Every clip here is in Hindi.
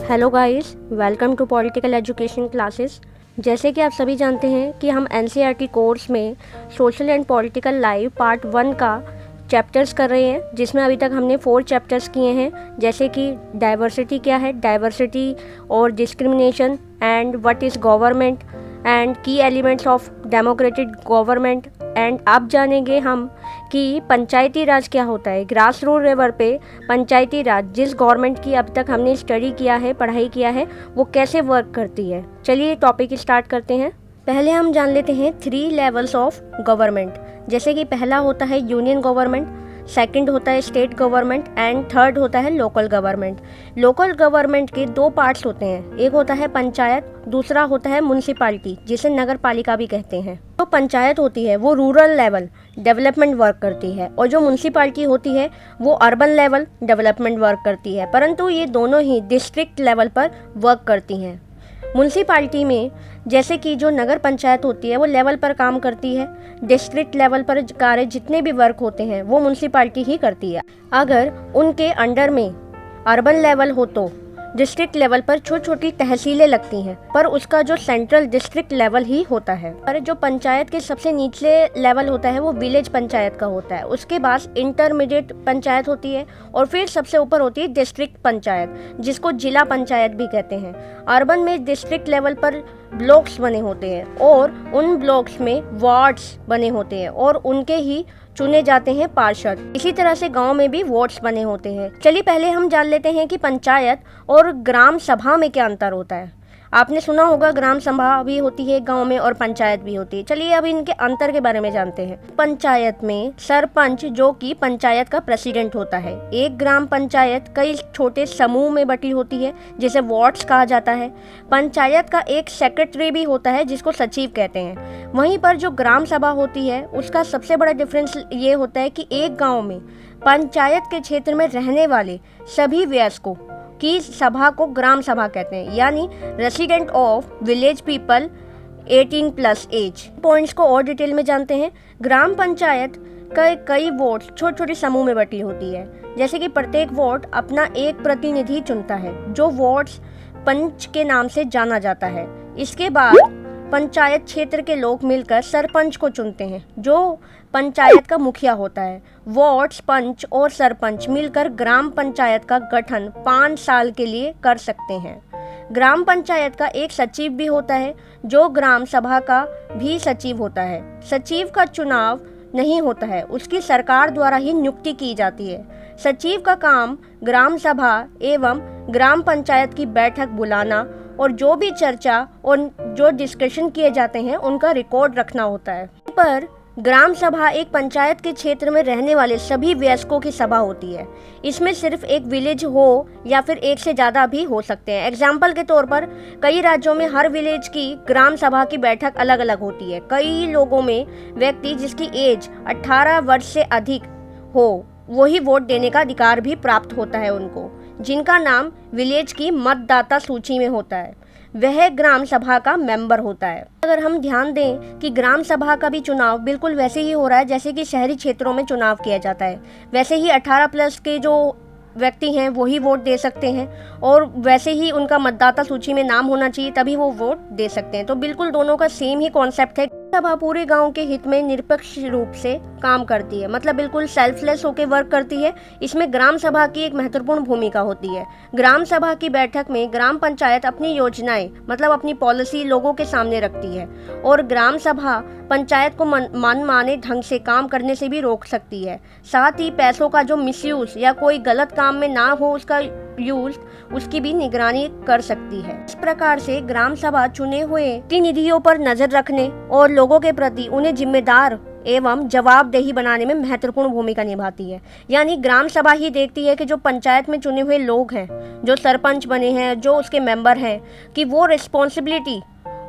Hello guys, welcome to political education classes. जैसे कि आप सभी जानते हैं कि हम एनसीईआरटी कोर्स में social and political life part 1 का चैप्टर्स कर रहे हैं, जिसमें अभी तक हमने 4 चैप्टर्स किए हैं, जैसे कि डाइवर्सिटी क्या है, डाइवर्सिटी और discrimination and what is government and key elements of democratic government. And अब जानेंगे हम कि पंचायती राज क्या होता है। ग्रास रूट लेवल पे पंचायती राज, जिस गवर्नमेंट की अब तक हमने स्टडी किया है, पढ़ाई किया है, वो कैसे वर्क करती है। चलिए टॉपिक स्टार्ट करते हैं। पहले हम जान लेते हैं 3 लेवल्स ऑफ गवर्नमेंट। जैसे कि पहला होता है यूनियन गवर्नमेंट, सेकंड होता है स्टेट गवर्नमेंट एंड थर्ड होता है लोकल गवर्नमेंट। लोकल गवर्नमेंट के 2 पार्ट्स होते हैं, एक होता है पंचायत, दूसरा होता है म्युनिसिपैलिटी, जिसे नगर पालिका भी कहते हैं। जो पंचायत होती है वो रूरल लेवल डेवलपमेंट वर्क करती है और जो म्युनिसिपैलिटी होती है वो अर्बन लेवल डेवलपमेंट वर्क करती है, परंतु ये दोनों ही डिस्ट्रिक्ट लेवल पर वर्क करती हैं। म्युनिसिपैलिटी में जैसे कि जो नगर पंचायत होती है वो लेवल पर काम करती है, डिस्ट्रिक्ट लेवल पर कार्य जितने भी वर्क होते हैं वो म्युनिसिपैलिटी ही करती है। अगर उनके अंडर में अर्बन लेवल हो तो डिस्ट्रिक्ट लेवल पर छोटी छोटी तहसीलें लगती हैं, पर उसका जो सेंट्रल डिस्ट्रिक्ट लेवल ही होता है। पर जो पंचायत के सबसे निचले लेवल होता है वो विलेज पंचायत का होता है, उसके बाद इंटरमीडिएट पंचायत होती है और फिर सबसे ऊपर होती है डिस्ट्रिक्ट पंचायत, जिसको जिला पंचायत भी कहते हैं। अर्बन में डिस्ट्रिक्ट लेवल पर ब्लॉक्स बने होते हैं और उन ब्लॉक्स में वार्ड्स बने होते हैं और उनके ही चुने जाते हैं पार्षद। इसी तरह से गांव में भी वार्ड्स बने होते हैं। चलिए पहले हम जान लेते हैं कि पंचायत और ग्राम सभा में क्या अंतर होता है। आपने सुना होगा ग्राम सभा भी होती है गांव में और पंचायत भी होती है। चलिए अब इनके अंतर के बारे में जानते हैं। पंचायत में सरपंच, जो कि पंचायत का प्रेसिडेंट होता है। एक ग्राम पंचायत कई छोटे समूह में बटी होती है, जिसे वार्ड्स कहा जाता है। पंचायत का एक सेक्रेटरी भी होता है, जिसको सचिव कहते हैं। वहीं पर जो ग्राम सभा होती है उसका सबसे बड़ा डिफरेंस ये होता है कि एक गाँव में पंचायत के क्षेत्र में रहने वाले सभी वयस्कों की सभा को ग्राम सभा कहते हैं, यानी resident of village people 18+ age. Points को और डिटेल में जानते हैं। ग्राम पंचायत का कई वार्ड छोटे छोटे समूह में बटी होती है, जैसे कि प्रत्येक वार्ड अपना एक प्रतिनिधि चुनता है, जो वार्ड्स पंच के नाम से जाना जाता है। इसके बाद पंचायत क्षेत्र के लोग मिलकर सरपंच को चुनते हैं, जो पंचायत का मुखिया होता है। वार्ड्स, पंच और सरपंच मिलकर ग्राम पंचायत का गठन 5 साल के लिए कर सकते हैं। ग्राम पंचायत का एक सचिव भी होता है, जो ग्राम सभा का भी सचिव होता है। सचिव का चुनाव नहीं होता है, उसकी सरकार द्वारा ही नियुक्ति की जाती है। सचिव का काम ग्राम सभा एवं ग्राम पंचायत की बैठक बुलाना और जो भी चर्चा और जो डिस्कशन किए जाते हैं उनका रिकॉर्ड रखना होता है। पर ग्राम सभा एक पंचायत के क्षेत्र में रहने वाले सभी वयस्कों की सभा होती है। इसमें सिर्फ एक विलेज हो या फिर एक से ज़्यादा भी हो सकते हैं। एग्जाम्पल के तौर पर कई राज्यों में हर विलेज की ग्राम सभा की बैठक अलग अलग होती है। कई लोगों में व्यक्ति जिसकी एज 18 वर्ष से अधिक हो वही वोट देने का अधिकार भी प्राप्त होता है उनको, जिनका नाम विलेज की मतदाता सूची में होता है। वह ग्राम सभा का मेंबर होता है। अगर हम ध्यान दें कि ग्राम सभा का भी चुनाव बिल्कुल वैसे ही हो रहा है जैसे कि शहरी क्षेत्रों में चुनाव किया जाता है। वैसे ही 18+ के जो व्यक्ति हैं वही वोट दे सकते हैं और वैसे ही उनका मतदाता सूची में नाम होना चाहिए, तभी वो वोट दे सकते हैं। तो बिल्कुल दोनों का सेम ही कॉन्सेप्ट है। सभा पूरे गांव के हित में निरपेक्ष रूप से काम करती है, मतलब बिल्कुल सेल्फलेस होकर वर्क करती है। इसमें ग्राम सभा की एक महत्वपूर्ण भूमिका होती है। ग्राम सभा की बैठक में ग्राम पंचायत अपनी योजनाएं, मतलब अपनी पॉलिसी लोगों के सामने रखती है और ग्राम सभा पंचायत को मनमाने ढंग से काम करने से भी रोक सकती है। साथ ही पैसों का जो मिसयूज या कोई गलत काम में ना हो उसका यूज, उसकी भी निगरानी कर सकती है। इस प्रकार से ग्राम सभा चुने हुए प्रतिनिधियों पर नजर रखने और लोगों के प्रति उन्हें जिम्मेदार एवं जवाबदेही बनाने में महत्वपूर्ण भूमिका निभाती है। यानी ग्राम सभा ही देखती है कि जो पंचायत में चुने हुए लोग हैं, जो सरपंच बने हैं, जो उसके मेंबर हैं, कि वो रिस्पॉन्सिबिलिटी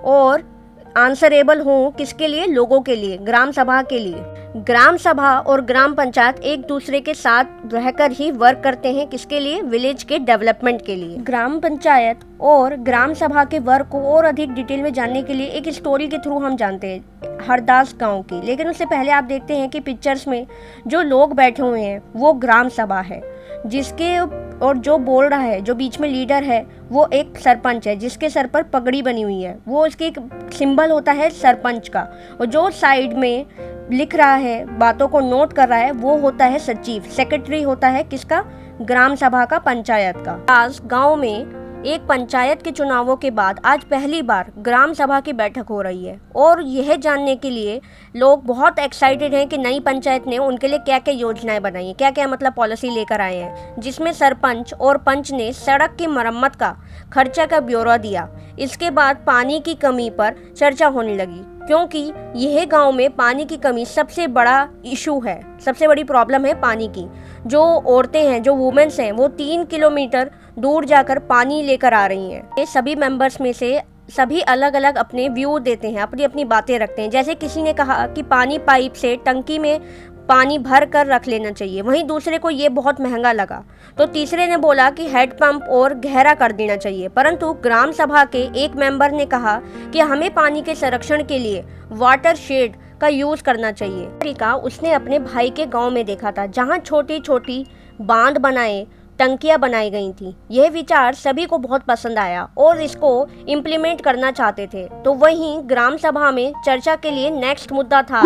और आंसरेबल हो किसके लिए, लोगों के लिए, ग्राम सभा के लिए। ग्राम सभा और ग्राम पंचायत एक दूसरे के साथ रहकर ही वर्क करते हैं, किसके लिए, विलेज के डेवलपमेंट के लिए। ग्राम पंचायत और ग्राम सभा के वर्क को और अधिक डिटेल में जानने के लिए एक स्टोरी के थ्रू हम जानते हैं हरदास गांव की। लेकिन उससे पहले आप देखते हैं कि पिक्चर्स में जो लोग बैठे हुए हैं वो ग्राम सभा है। जिसके और जो बोल रहा है, जो बीच में लीडर है, वो एक सरपंच है जिसके सर पर पगड़ी बनी हुई है। वो उसकी एक सिंबल होता है सरपंच का। और जो साइड में लिख रहा है, बातों को नोट कर रहा है, वो होता है सचिव। सेक्रेटरी होता है किसका? ग्राम सभा का, पंचायत का। आज गांव में एक पंचायत के चुनावों के बाद आज पहली बार ग्राम सभा की बैठक हो रही है और यह जानने के लिए लोग बहुत एक्साइटेड हैं कि नई पंचायत ने उनके लिए क्या क्या योजनाएं बनाई हैं, क्या क्या मतलब पॉलिसी लेकर आए हैं, जिसमें सरपंच और पंच ने सड़क की मरम्मत का खर्चा का ब्यौरा दिया। इसके बाद पानी की कमी पर चर्चा होने लगी, क्योंकि यह गांव में पानी की कमी सबसे बड़ा इशू है, सबसे बड़ी प्रॉब्लम है पानी की। जो औरतें हैं, जो वुमेन्स हैं, वो 3 किलोमीटर दूर जाकर पानी लेकर आ रही हैं। ये सभी मेंबर्स में से सभी अलग अलग अपने व्यू देते हैं, अपनी अपनी बातें रखते हैं। जैसे किसी ने कहा कि पानी पाइप से टंकी में पानी भर कर रख लेना चाहिए, वहीं दूसरे को ये बहुत महंगा लगा, तो तीसरे ने बोला कि हेड पंप और गहरा कर देना चाहिए। परंतु ग्राम सभा के एक मेंबर ने कहा कि हमें पानी के संरक्षण के लिए वाटर शेड का यूज करना चाहिए। तरीका उसने अपने भाई के गांव में देखा था, जहां छोटी छोटी बांध बनाए, टंकियां बनाई गई थी। यह विचार सभी को बहुत पसंद आया और इसको इम्प्लीमेंट करना चाहते थे। तो वहीं ग्राम सभा में चर्चा के लिए नेक्स्ट मुद्दा था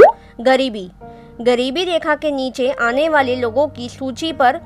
गरीबी रेखा के नीचे आने वाले लोगों की सूची पर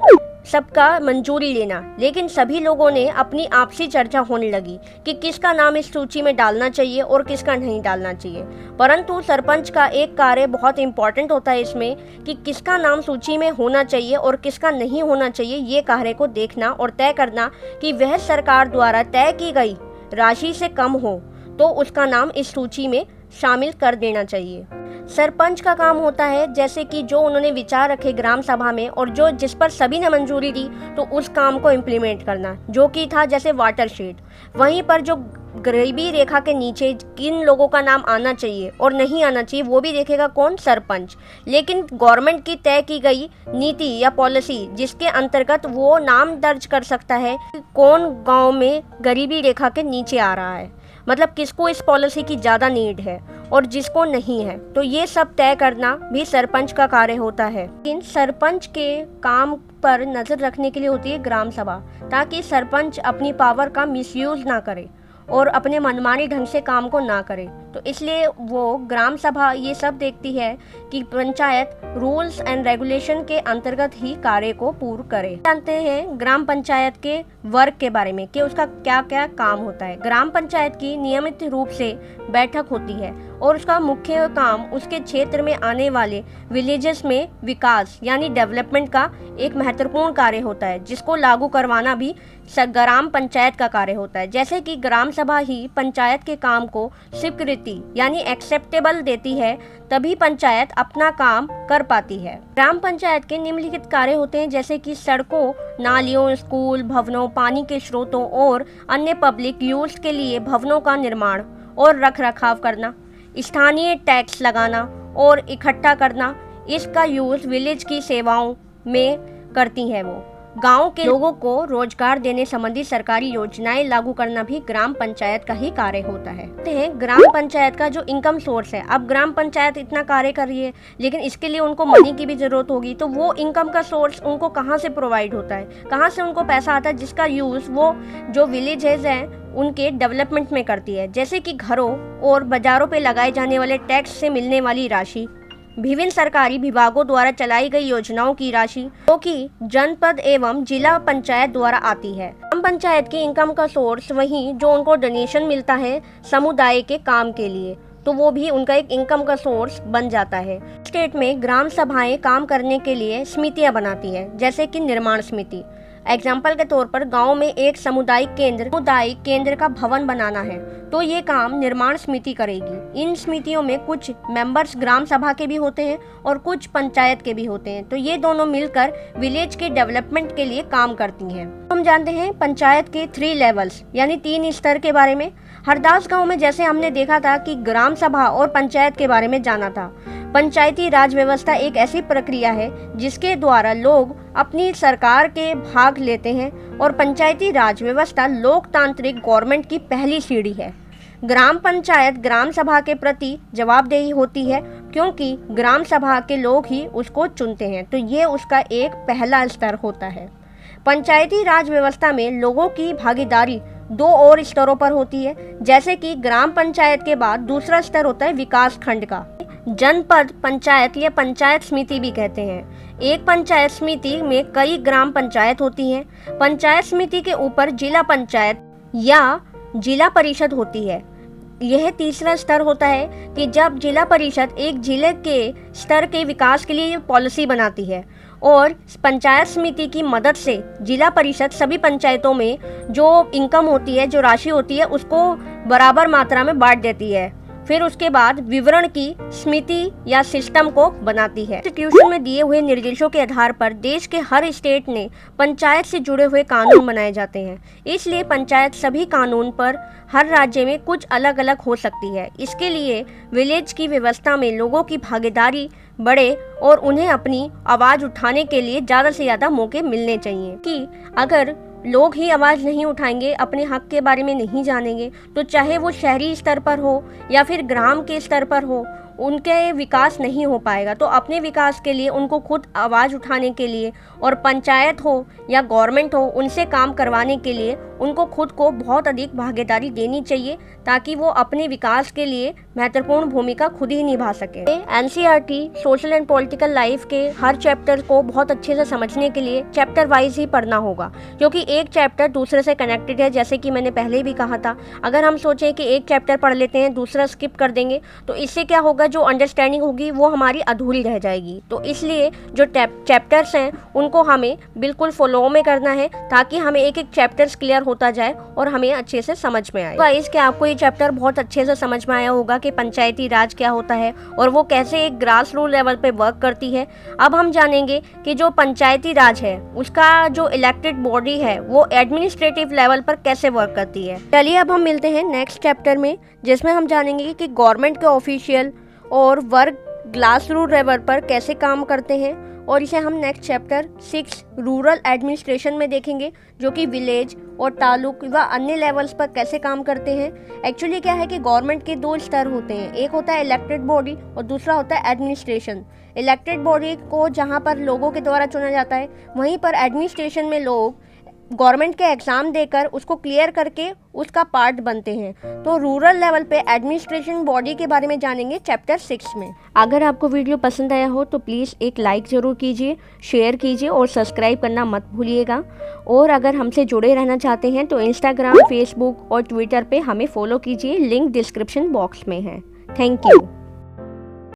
सबका मंजूरी लेना। लेकिन सभी लोगों ने अपनी आपसी चर्चा होने लगी कि किसका नाम इस सूची में डालना चाहिए और किसका नहीं डालना चाहिए। परंतु सरपंच का एक कार्य बहुत इंपॉर्टेंट होता है इसमें, कि किसका नाम सूची में होना चाहिए और किसका नहीं होना चाहिए। ये कार्य को देखना और तय करना कि वह सरकार द्वारा तय की गई राशि से कम हो तो उसका नाम इस सूची में शामिल कर देना चाहिए। सरपंच का काम होता है, जैसे कि जो उन्होंने विचार रखे ग्राम सभा में और जो जिस पर सभी ने मंजूरी दी, तो उस काम को इम्प्लीमेंट करना, जो कि था जैसे वाटर शेड। वहीं पर जो गरीबी रेखा के नीचे किन लोगों का नाम आना चाहिए और नहीं आना चाहिए, वो भी देखेगा कौन? सरपंच। लेकिन गवर्नमेंट की तय की गई नीति या पॉलिसी, जिसके अंतर्गत वो नाम दर्ज कर सकता है कौन गांव में गरीबी रेखा के नीचे आ रहा है, मतलब किसको इस पॉलिसी की ज़्यादा नीड है और जिसको नहीं है। तो ये सब तय करना भी सरपंच का कार्य होता है। इन सरपंच के काम पर नज़र रखने के लिए होती है ग्राम सभा, ताकि सरपंच अपनी पावर का मिसयूज ना करे और अपने मनमानी ढंग से काम को ना करे। तो इसलिए वो ग्राम सभा ये सब देखती है कि पंचायत रूल्स एंड रेगुलेशन के अंतर्गत ही कार्य को पूर्ण करे। जानते हैं ग्राम पंचायत के वर्क के बारे में कि उसका क्या क्या काम होता है। ग्राम पंचायत की नियमित रूप से बैठक होती है और उसका मुख्य काम उसके क्षेत्र में आने वाले विलेजेस में विकास यानी डेवलपमेंट का एक महत्वपूर्ण कार्य होता है, जिसको लागू करवाना भी ग्राम पंचायत का कार्य होता है। जैसे कि ग्राम सभा ही पंचायत के काम को स्वीकृति यानी एक्सेप्टेबल देती है, तभी पंचायत अपना काम कर पाती है। ग्राम पंचायत के निम्नलिखित कार्य होते हैं, जैसे कि सड़कों, नालियों, स्कूल, भवनों, पानी के स्रोतों और अन्य पब्लिक यूज के लिए भवनों का निर्माण और रख रखाव करना, स्थानीय टैक्स लगाना और इकट्ठा करना। इसका यूज विलेज की सेवाओं में करती है। वो गांव के लोगों को रोजगार देने संबंधी सरकारी योजनाएं लागू करना भी ग्राम पंचायत का ही कार्य होता है। ग्राम पंचायत का जो इनकम सोर्स है, अब ग्राम पंचायत इतना कार्य कर रही है, लेकिन इसके लिए उनको मनी की भी जरूरत होगी। तो वो इनकम का सोर्स उनको कहाँ से प्रोवाइड होता है, कहाँ से उनको पैसा आता है, जिसका यूज वो जो विलेजेस हैं उनके डेवलपमेंट में करती है। जैसे कि घरों और बाजारों पे लगाए जाने वाले टैक्स से मिलने वाली राशि, विभिन्न सरकारी विभागों द्वारा चलाई गई योजनाओं की राशि, जो कि जनपद एवं जिला पंचायत द्वारा आती है। ग्राम पंचायत की इनकम का सोर्स वहीं जो उनको डोनेशन मिलता है समुदाय के काम के लिए, तो वो भी उनका एक इनकम का सोर्स बन जाता है। स्टेट में ग्राम सभाएं काम करने के लिए समितियां बनाती है, जैसे कि निर्माण समिति। एग्जाम्पल के तौर पर गांव में एक सामुदायिक केंद्र का भवन बनाना है, तो ये काम निर्माण समिति करेगी। इन समितियों में कुछ मेंबर्स ग्राम सभा के भी होते हैं और कुछ पंचायत के भी होते हैं, तो ये दोनों मिलकर विलेज के डेवलपमेंट के लिए काम करती हैं। हम जानते हैं पंचायत के 3 लेवल्स यानी 3 स्तर के बारे में। हरदास गांव में जैसे हमने देखा था कि ग्राम सभा और पंचायत के बारे में जाना था। पंचायती राज व्यवस्था एक ऐसी प्रक्रिया है जिसके द्वारा लोग अपनी सरकार के भाग लेते हैं और पंचायती राज व्यवस्था लोकतांत्रिक गवर्नमेंट की पहली सीढ़ी है। ग्राम पंचायत ग्राम सभा के प्रति जवाबदेही होती है, क्योंकि ग्राम सभा के लोग ही उसको चुनते हैं, तो ये उसका एक पहला स्तर होता है। पंचायती राज व्यवस्था में लोगों की भागीदारी दो और स्तरों पर होती है, जैसे कि ग्राम पंचायत के बाद दूसरा स्तर होता है विकास खंड का। जनपद पंचायत या पंचायत समिति भी कहते हैं। एक पंचायत समिति में कई ग्राम पंचायत होती हैं। पंचायत समिति के ऊपर जिला पंचायत या जिला परिषद होती है। यह तीसरा स्तर होता है कि जब जिला परिषद एक जिले के स्तर के विकास के लिए पॉलिसी बनाती है और पंचायत समिति की मदद से जिला परिषद सभी पंचायतों में जो इनकम होती है, जो राशि होती है, उसको बराबर मात्रा में बांट देती है। फिर उसके बाद विवरण की समिति या सिस्टम को बनाती है। कॉन्स्टिट्यूशन में दिए हुए निर्देशों के आधार पर देश के हर स्टेट ने पंचायत से जुड़े हुए कानून बनाए जाते हैं। इसलिए पंचायत सभी कानून पर हर राज्य में कुछ अलग अलग हो सकती है। इसके लिए विलेज की व्यवस्था में लोगों की भागीदारी बढ़े और उन्हें अपनी आवाज़ उठाने के लिए ज़्यादा से ज़्यादा मौके मिलने चाहिए। कि अगर लोग ही आवाज़ नहीं उठाएंगे, अपने हक के बारे में नहीं जानेंगे, तो चाहे वो शहरी स्तर पर हो या फिर ग्राम के स्तर पर हो, उनके विकास नहीं हो पाएगा। तो अपने विकास के लिए उनको खुद आवाज़ उठाने के लिए और पंचायत हो या गवर्नमेंट हो, उनसे काम करवाने के लिए उनको खुद को बहुत अधिक भागीदारी देनी चाहिए, ताकि वो अपने विकास के लिए महत्वपूर्ण भूमिका खुद ही निभा सके। NCERT social and political life के हर चैप्टर को बहुत अच्छे से समझने के लिए चैप्टर वाइज ही पढ़ना होगा, क्योंकि एक चैप्टर दूसरे से कनेक्टेड है। जैसे कि मैंने पहले भी कहा था, अगर हम सोचें कि एक चैप्टर पढ़ लेते हैं, दूसरा स्किप कर देंगे, तो इससे क्या होगा, जो अंडरस्टैंडिंग होगी वो हमारी अधूरी रह जाएगी। तो इसलिए जो चैप्टर्स हैं उनको हमें बिल्कुल फॉलो में करना है, ताकि हमें एक एक चैप्टर्स क्लियर होता जाए और हमें अच्छे से समझ में आए। गाइस, क्या आपको ये चैप्टर बहुत अच्छे से समझ में आया होगा कि पंचायती राज क्या होता है और वो कैसे एक ग्रास रूट लेवल पे वर्क करती है। अब हम जानेंगे कि जो पंचायती राज है उसका जो इलेक्टेड बॉडी है वो एडमिनिस्ट्रेटिव लेवल पर कैसे वर्क करती है। चलिए अब हम मिलते हैं नेक्स्ट चैप्टर में, जिसमें हम जानेंगे कि गवर्नमेंट के ऑफिशियल और वर्क ग्रास रूट लेवल पर कैसे काम करते हैं, और इसे हम नेक्स्ट चैप्टर 6 रूरल एडमिनिस्ट्रेशन में देखेंगे, जो कि विलेज और तालुक व अन्य लेवल्स पर कैसे काम करते हैं। एक्चुअली क्या है कि गवर्नमेंट के दो स्तर होते हैं, एक होता है इलेक्टेड बॉडी और दूसरा होता है एडमिनिस्ट्रेशन। इलेक्टेड बॉडी को जहां पर लोगों के द्वारा चुना जाता है, वहीं पर एडमिनिस्ट्रेशन में लोग गवर्नमेंट के एग्ज़ाम देकर उसको क्लियर करके उसका पार्ट बनते हैं। तो रूरल लेवल पे एडमिनिस्ट्रेशन बॉडी के बारे में जानेंगे चैप्टर 6 में। अगर आपको वीडियो पसंद आया हो तो प्लीज़ एक लाइक ज़रूर कीजिए, शेयर कीजिए और सब्सक्राइब करना मत भूलिएगा। और अगर हमसे जुड़े रहना चाहते हैं तो इंस्टाग्राम, फेसबुक और ट्विटर पे हमें फॉलो कीजिए, लिंक डिस्क्रिप्शन बॉक्स में है। Thank you.